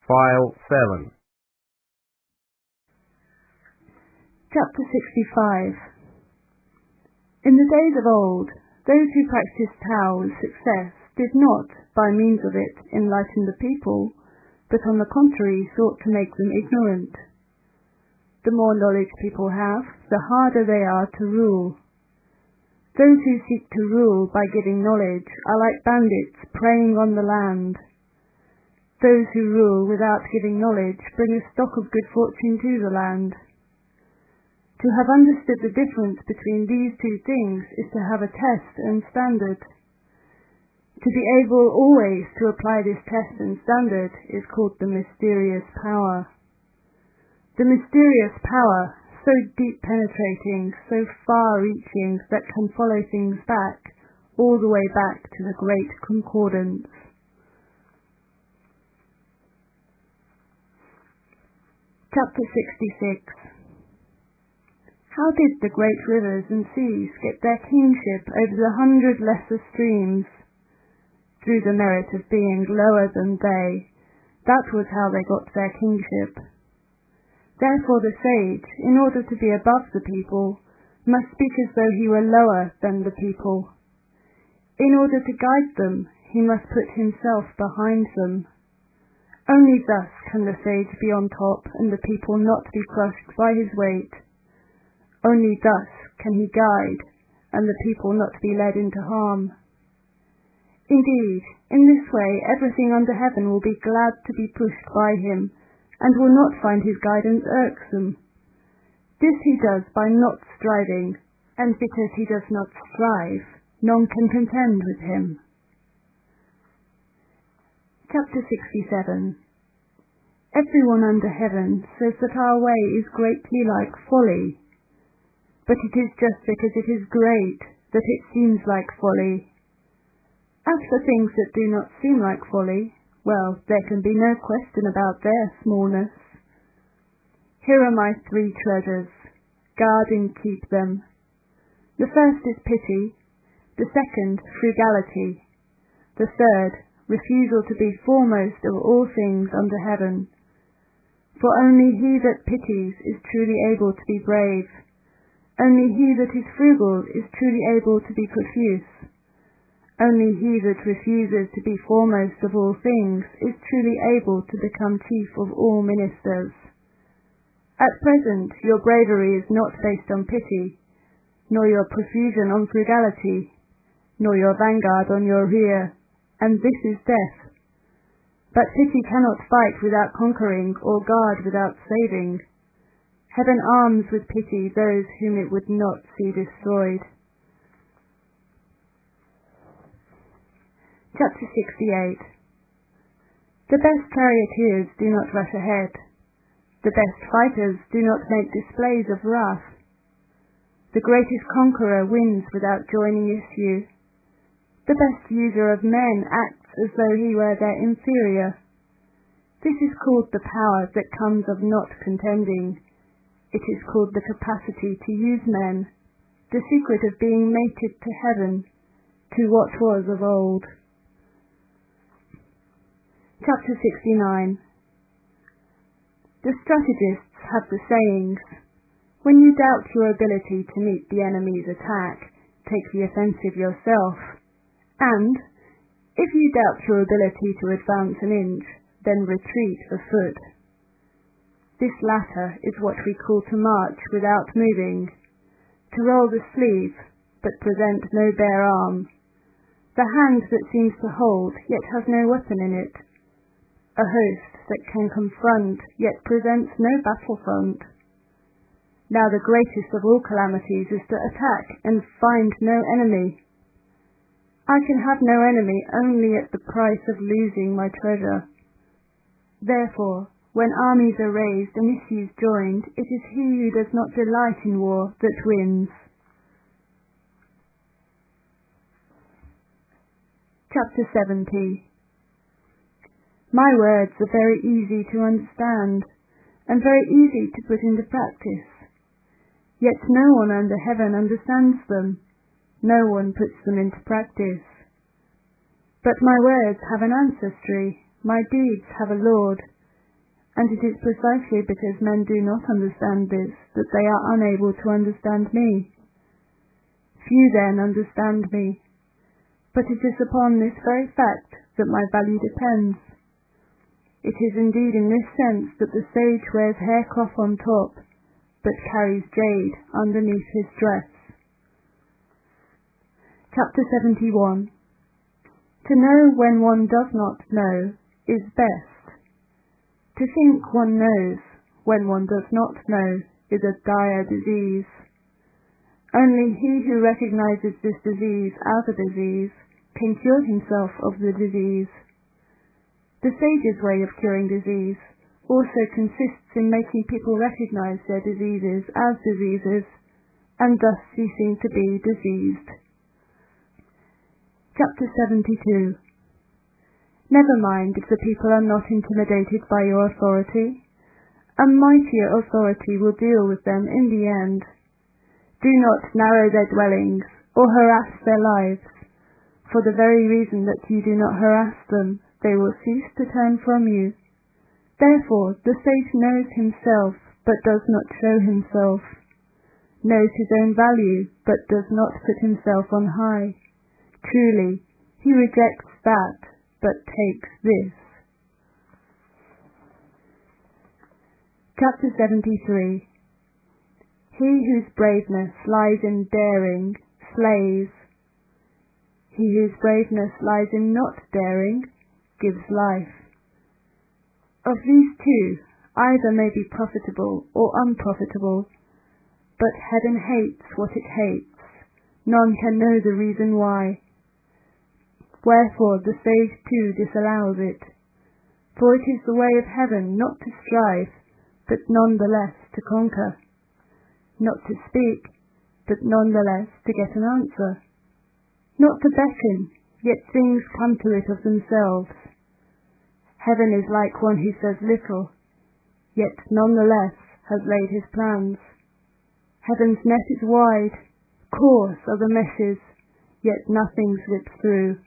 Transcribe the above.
File 7. Chapter 65. In the days of old, those who practiced Tao with success did not, by means of it, enlighten the people, but on the contrary sought to make them ignorant. The more knowledge people have, the harder they are to rule. Those who seek to rule by giving knowledge are like bandits preying on the land. Those who rule without giving knowledge bring a stock of good fortune to the land. To have understood the difference between these two things is to have a test and standard. To be able always to apply this test and standard is called the mysterious power. The mysterious power, so deep penetrating, so far-reaching that can follow things back, all the way back to the great concordance. Chapter 66. How did the great rivers and seas get their kingship over the 100 lesser streams? Through the merit of being lower than they. That was how they got their kingship. Therefore the sage, in order to be above the people, must speak as though he were lower than the people. In order to guide them, he must put himself behind them. Only thus can the sage be on top and the people not be crushed by his weight. Only thus can he guide and the people not be led into harm. Indeed, in this way everything under heaven will be glad to be pushed by him and will not find his guidance irksome. This he does by not striving, and because he does not strive, none can contend with him. Chapter 67. Everyone under heaven says that our way is greatly like folly, but it is just because it is great that it seems like folly. As for things that do not seem like folly, well, there can be no question about their smallness. Here are my 3 treasures. Guard and keep them. The first is pity, the second, frugality, the third, refusal to be foremost of all things under heaven. For only he that pities is truly able to be brave. Only he that is frugal is truly able to be profuse. Only he that refuses to be foremost of all things is truly able to become chief of all ministers. At present your bravery is not based on pity, nor your profusion on frugality, nor your vanguard on your rear, and this is death. But pity cannot fight without conquering, or guard without saving. Heaven arms with pity those whom it would not see destroyed. Chapter 68. The best charioteers do not rush ahead. The best fighters do not make displays of wrath. The greatest conqueror wins without joining issue. The best user of men acts as though he were their inferior. This is called the power that comes of not contending. It is called the capacity to use men, the secret of being mated to heaven, to what was of old. Chapter 69. The strategists have the sayings, when you doubt your ability to meet the enemy's attack, take the offensive yourself, and, if you doubt your ability to advance an inch, then retreat a foot. This latter is what we call to march without moving, to roll the sleeve, but present no bare arm, the hand that seems to hold, yet has no weapon in it, a host that can confront, yet presents no battle front. Now the greatest of all calamities is to attack and find no enemy. I can have no enemy only at the price of losing my treasure. Therefore, when armies are raised and issues joined, it is he who does not delight in war that wins. Chapter 70. My words are very easy to understand, and very easy to put into practice. Yet no one under heaven understands them, no one puts them into practice. But my words have an ancestry, my deeds have a lord, and it is precisely because men do not understand this that they are unable to understand me. Few then understand me, but it is upon this very fact that my value depends. It is indeed in this sense that the sage wears haircloth on top, but carries jade underneath his dress. Chapter 71. To know when one does not know is best. To think one knows when one does not know is a dire disease. Only he who recognizes this disease as a disease can cure himself of the disease. The sage's way of curing disease also consists in making people recognize their diseases as diseases, and thus ceasing to be diseased. Chapter 72. Never mind if the people are not intimidated by your authority. A mightier authority will deal with them in the end. Do not narrow their dwellings or harass their lives. For the very reason that you do not harass them, they will cease to turn from you. Therefore the sage knows himself, but does not show himself, knows his own value, but does not put himself on high. Truly, he rejects that, but takes this. Chapter 73. He whose braveness lies in daring slays. He whose braveness lies in not daring gives life. Of these two, either may be profitable or unprofitable, but heaven hates what it hates. None can know the reason why. Wherefore the sage too disallows it. For it is the way of heaven not to strive, but none the less to conquer. Not to speak, but none the less to get an answer. Not to beckon, yet things come to it of themselves. Heaven is like one who says little, yet none the less has laid his plans. Heaven's net is wide, coarse are the meshes, yet nothing slips through.